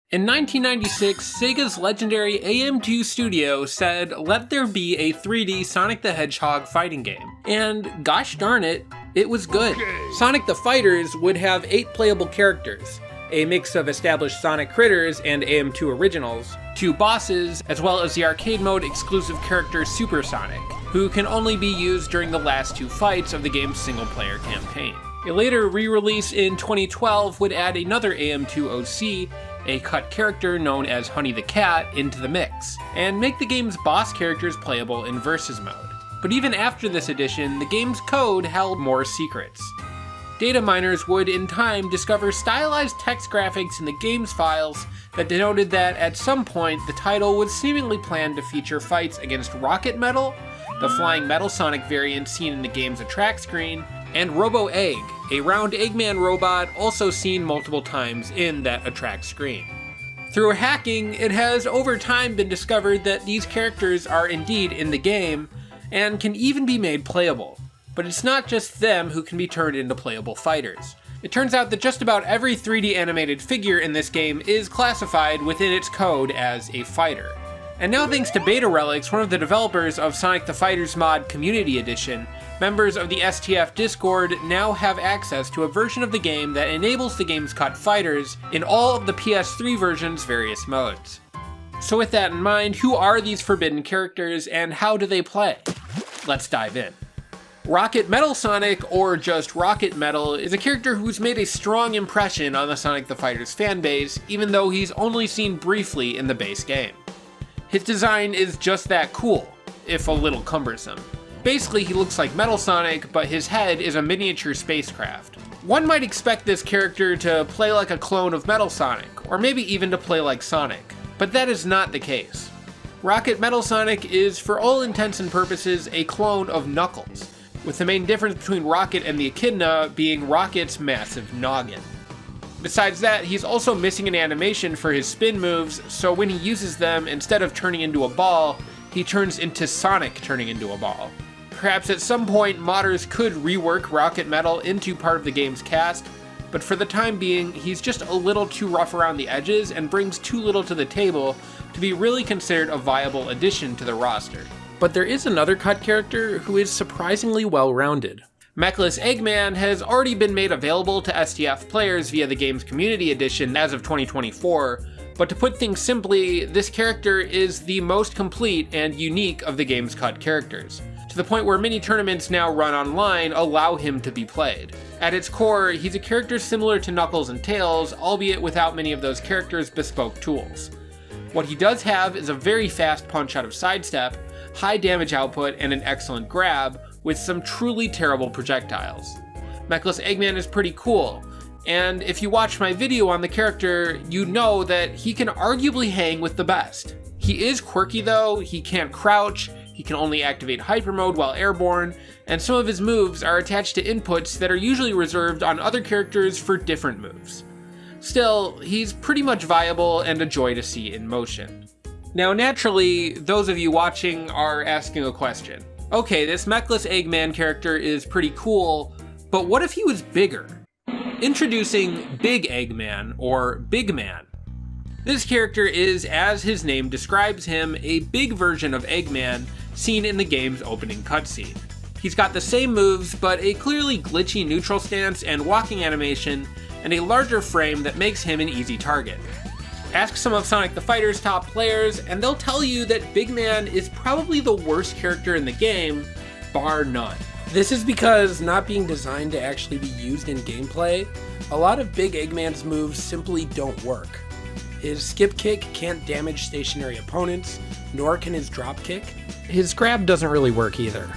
In 1996, Sega's legendary AM2 studio said, let there be a 3D Sonic the Hedgehog fighting game. And gosh darn it, it was good. Sonic the Fighters would have 8 playable characters, a mix of established Sonic critters and AM2 originals, 2 bosses, as well as the arcade mode exclusive character Super Sonic, who can only be used during the last 2 fights of the game's single-player campaign. A later re-release in 2012 would add another AM2 OC, a cut character known as Honey the Cat, into the mix, and make the game's boss characters playable in Versus mode. But even after this addition, the game's code held more secrets. Data miners would in time discover stylized text graphics in the game's files that denoted that at some point the title was seemingly planned to feature fights against Rocket Metal, the flying Metal Sonic variant seen in the game's attract screen, and Robo-Egg, a round Eggman robot also seen multiple times in that attract screen. Through hacking, it has over time been discovered that these characters are indeed in the game, and can even be made playable. But it's not just them who can be turned into playable fighters. It turns out that just about every 3D animated figure in this game is classified within its code as a fighter. And now thanks to Beta Relics, one of the developers of Sonic the Fighters mod Community Edition, members of the STF Discord now have access to a version of the game that enables the game's cut fighters in all of the PS3 version's various modes. So with that in mind, who are these forbidden characters and how do they play? Let's dive in. Rocket Metal Sonic, or just Rocket Metal, is a character who's made a strong impression on the Sonic the Fighters fanbase, even though he's only seen briefly in the base game. His design is just that cool, if a little cumbersome. Basically, he looks like Metal Sonic, but his head is a miniature spacecraft. One might expect this character to play like a clone of Metal Sonic, or maybe even to play like Sonic, but that is not the case. Rocket Metal Sonic is, for all intents and purposes, a clone of Knuckles, with the main difference between Rocket and the Echidna being Rocket's massive noggin. Besides that, he's also missing an animation for his spin moves, so when he uses them, instead of turning into a ball, he turns into Sonic turning into a ball. Perhaps at some point, modders could rework Rocket Metal into part of the game's cast, but for the time being, he's just a little too rough around the edges and brings too little to the table to be really considered a viable addition to the roster. But there is another cut character who is surprisingly well-rounded. Mechless Eggman has already been made available to STF players via the game's Community Edition as of 2024, but to put things simply, this character is the most complete and unique of the game's cut characters, to the point where many tournaments now run online allow him to be played. At its core, he's a character similar to Knuckles and Tails, albeit without many of those characters' bespoke tools. What he does have is a very fast punch out of sidestep, high damage output, and an excellent grab, with some truly terrible projectiles. Mechless Eggman is pretty cool, and if you watch my video on the character, you know that he can arguably hang with the best. He is quirky though, he can't crouch, he can only activate hyper mode while airborne, and some of his moves are attached to inputs that are usually reserved on other characters for different moves. Still, he's pretty much viable and a joy to see in motion. Now naturally, those of you watching are asking a question. Okay, this Mechless Eggman character is pretty cool, but what if he was bigger? Introducing Big Eggman, or Big Man. This character is, as his name describes him, a big version of Eggman seen in the game's opening cutscene. He's got the same moves, but a clearly glitchy neutral stance and walking animation, and a larger frame that makes him an easy target. Ask some of Sonic the Fighter's top players, and they'll tell you that Big Man is probably the worst character in the game, bar none. This is because, not being designed to actually be used in gameplay, a lot of Big Eggman's moves simply don't work. His skip kick can't damage stationary opponents, nor can his drop kick. His grab doesn't really work either.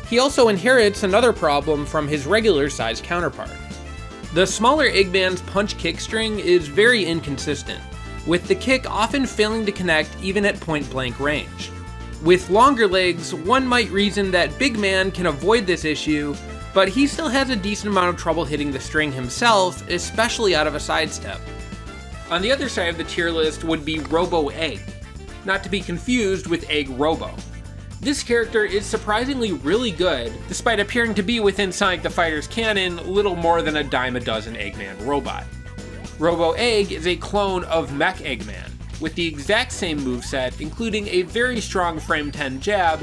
He also inherits another problem from his regular-sized counterpart. The smaller Eggman's punch-kick string is very inconsistent, with the kick often failing to connect even at point-blank range. With longer legs, one might reason that Big Man can avoid this issue, but he still has a decent amount of trouble hitting the string himself, especially out of a sidestep. On the other side of the tier list would be Robo-Egg, not to be confused with Egg Robo. This character is surprisingly really good, despite appearing to be within Sonic the Fighter's canon little more than a dime a dozen Eggman robot. Robo-Egg is a clone of Mech Eggman, with the exact same moveset, including a very strong frame 10 jab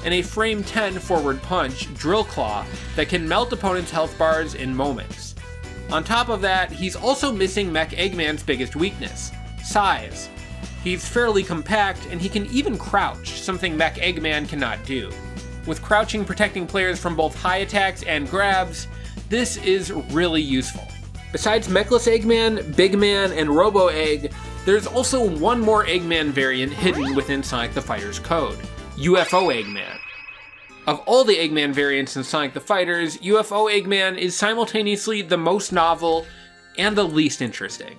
and a frame 10 forward punch, Drill Claw, that can melt opponents' health bars in moments. On top of that, he's also missing Mech Eggman's biggest weakness, size. He's fairly compact, and he can even crouch, something Mech Eggman cannot do. With crouching protecting players from both high attacks and grabs, this is really useful. Besides Mechless Eggman, Big Man, and Robo-Egg, there's also one more Eggman variant hidden within Sonic the Fighter's code, UFO Eggman. Of all the Eggman variants in Sonic the Fighters, UFO Eggman is simultaneously the most novel and the least interesting.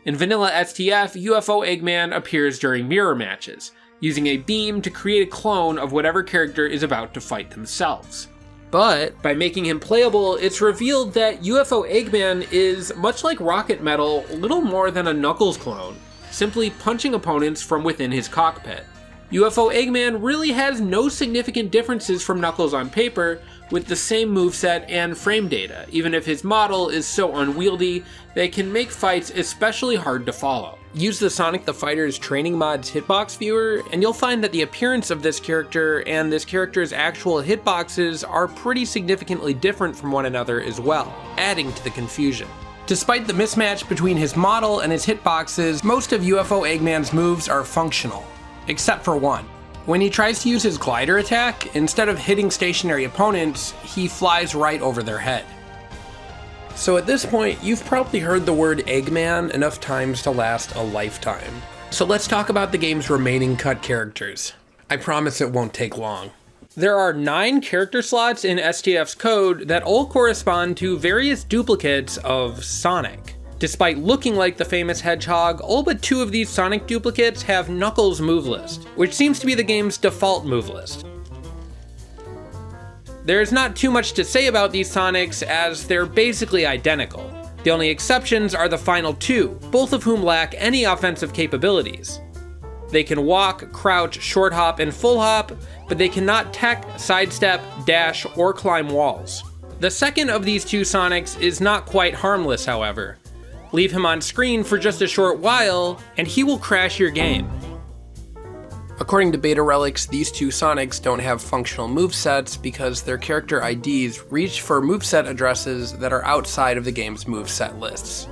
In vanilla STF, UFO Eggman appears during mirror matches, using a beam to create a clone of whatever character is about to fight themselves. But by making him playable, it's revealed that UFO Eggman is, much like Rocket Metal, little more than a Knuckles clone, simply punching opponents from within his cockpit. UFO Eggman really has no significant differences from Knuckles on paper, with the same moveset and frame data, even if his model is so unwieldy that it can make fights especially hard to follow. Use the Sonic the Fighter's training mod's hitbox viewer, and you'll find that the appearance of this character and this character's actual hitboxes are pretty significantly different from one another as well, adding to the confusion. Despite the mismatch between his model and his hitboxes, most of UFO Eggman's moves are functional, except for one. When he tries to use his glider attack, instead of hitting stationary opponents, he flies right over their head. So at this point, you've probably heard the word Eggman enough times to last a lifetime. So let's talk about the game's remaining cut characters. I promise it won't take long. There are 9 character slots in STF's code that all correspond to various duplicates of Sonic. Despite looking like the famous Hedgehog, all but 2 of these Sonic duplicates have Knuckles' move list, which seems to be the game's default move list. There's not too much to say about these Sonics, as they're basically identical. The only exceptions are the final 2, both of whom lack any offensive capabilities. They can walk, crouch, short hop, and full hop, but they cannot tech, sidestep, dash, or climb walls. The second of these 2 Sonics is not quite harmless, however. Leave him on screen for just a short while, and he will crash your game. According to Beta Relics, these 2 Sonics don't have functional movesets because their character IDs reach for moveset addresses that are outside of the game's moveset lists.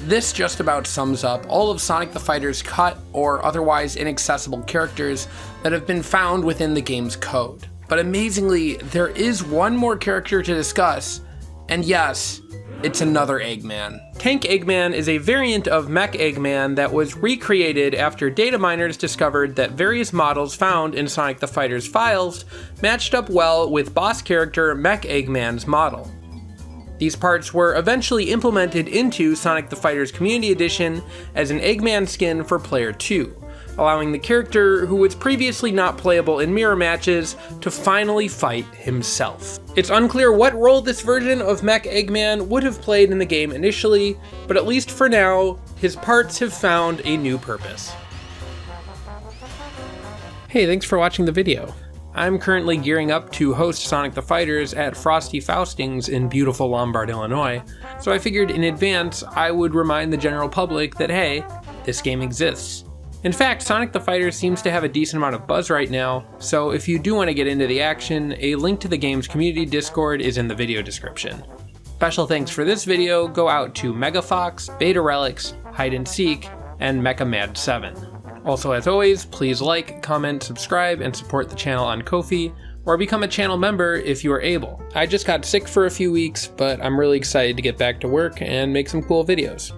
This just about sums up all of Sonic the Fighter's cut or otherwise inaccessible characters that have been found within the game's code. But amazingly, there is one more character to discuss, and yes, it's another Eggman. Tank Eggman is a variant of Mech Eggman that was recreated after data miners discovered that various models found in Sonic the Fighter's files matched up well with boss character Mech Eggman's model. These parts were eventually implemented into Sonic the Fighter's Community Edition as an Eggman skin for Player 2, allowing the character, who was previously not playable in mirror matches, to finally fight himself. It's unclear what role this version of Mech Eggman would have played in the game initially, but at least for now, his parts have found a new purpose. Hey, thanks for watching the video. I'm currently gearing up to host Sonic the Fighters at Frosty Faustings in beautiful Lombard, Illinois, so I figured in advance I would remind the general public that hey, this game exists. In fact, Sonic the Fighter seems to have a decent amount of buzz right now, so if you do want to get into the action, a link to the game's community Discord is in the video description. Special thanks for this video go out to Megafox, Beta Relics, Hide and Seek, and MechaMad7. Also, as always, please like, comment, subscribe, and support the channel on Ko-fi, or become a channel member if you are able. I just got sick for a few weeks, but I'm really excited to get back to work and make some cool videos.